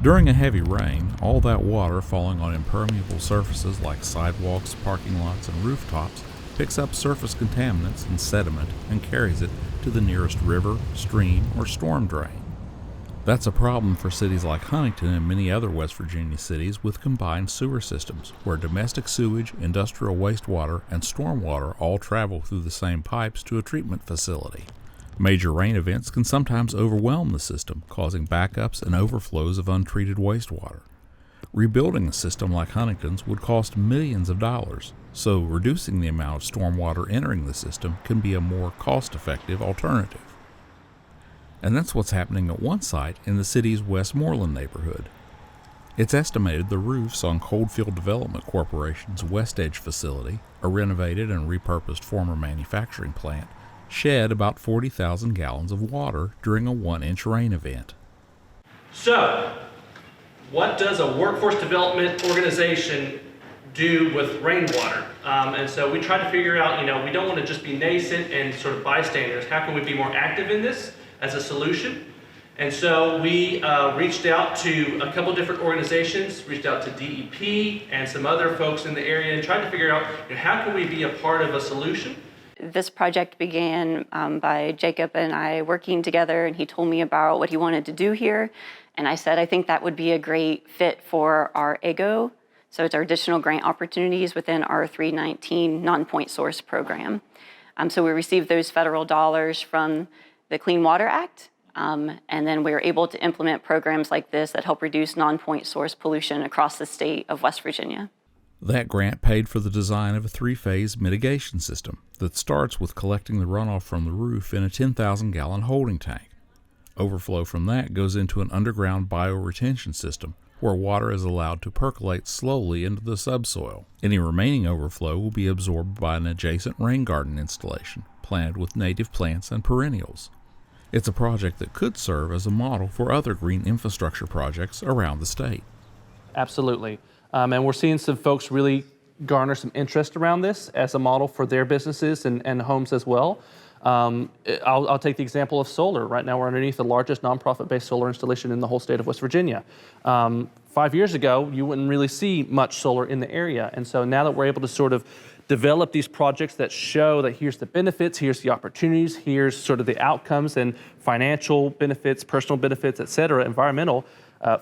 During a heavy rain, all that water falling on impermeable surfaces like sidewalks, parking lots, and rooftops picks up surface contaminants and sediment and carries it to the nearest river, stream, or storm drain. That's a problem for cities like Huntington and many other West Virginia cities with combined sewer systems, where domestic sewage, industrial wastewater, and stormwater all travel through the same pipes to a treatment facility. Major rain events can sometimes overwhelm the system, causing backups and overflows of untreated wastewater. Rebuilding a system like Huntington's would cost millions of dollars, so reducing the amount of stormwater entering the system can be a more cost-effective alternative. And that's what's happening at one site in the city's Westmoreland neighborhood. It's estimated the roofs on Coalfield Development Corporation's WestEdge facility, a renovated and repurposed former manufacturing plant, shed about 40,000 gallons of water during a 1-inch rain event. So, what does a workforce development organization do with rainwater? And so we tried to figure out, we don't want to just be nascent and sort of bystanders. How can we be more active in this as a solution? And so we reached out to a couple different organizations, reached out to DEP and some other folks in the area and tried to figure out how can we be a part of a solution. This project began by Jacob and I working together, and he told me about what he wanted to do here. And I said, I think that would be a great fit for our AGO. So it's our additional grant opportunities within our 319 non-point source program. So we received those federal dollars from the Clean Water Act. And then we were able to implement programs like this that help reduce non-point source pollution across the state of West Virginia. That grant paid for the design of a 3-phase mitigation system that starts with collecting the runoff from the roof in a 10,000-gallon holding tank. Overflow from that goes into an underground bioretention system where water is allowed to percolate slowly into the subsoil. Any remaining overflow will be absorbed by an adjacent rain garden installation planted with native plants and perennials. It's a project that could serve as a model for other green infrastructure projects around the state. Absolutely. And we're seeing some folks really garner some interest around this as a model for their businesses and homes as well. I'll take the example of solar. Right now we're underneath the largest nonprofit-based solar installation in the whole state of West Virginia. 5 years ago, you wouldn't really see much solar in the area. And so now that we're able to sort of develop these projects that show that here's the benefits, here's the opportunities, here's sort of the outcomes and financial benefits, personal benefits, et cetera, environmental,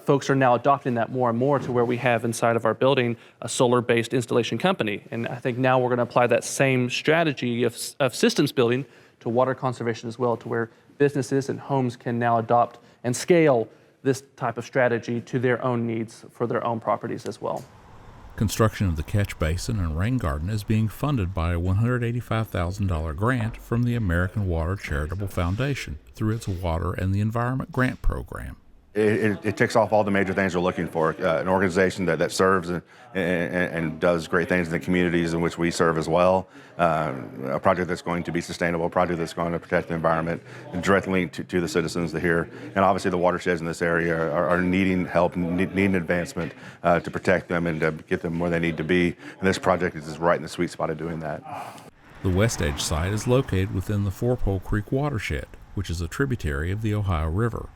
folks are now adopting that more and more to where we have inside of our building a solar-based installation company. And I think now we're going to apply that same strategy of systems building to water conservation as well, to where businesses and homes can now adopt and scale this type of strategy to their own needs for their own properties as well. Construction of the catch basin and rain garden is being funded by a $185,000 grant from the American Water Charitable Foundation through its Water and the Environment Grant Program. It ticks off all the major things we're looking for. An organization that serves and does great things in the communities in which we serve as well. A project that's going to be sustainable, a project that's going to protect the environment, and directly linked to the citizens here. And obviously the watersheds in this area are needing help, needing advancement to protect them and to get them where they need to be. And this project is right in the sweet spot of doing that. The WestEdge site is located within the Four-Pole Creek watershed, which is a tributary of the Ohio River.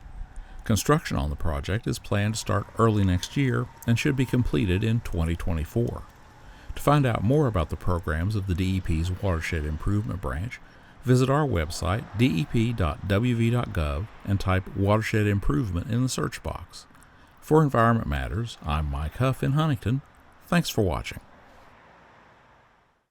Construction on the project is planned to start early next year and should be completed in 2024. To find out more about the programs of the DEP's Watershed Improvement Branch, visit our website, dep.wv.gov, and type Watershed Improvement in the search box. For Environment Matters, I'm Mike Huff in Huntington. Thanks for watching.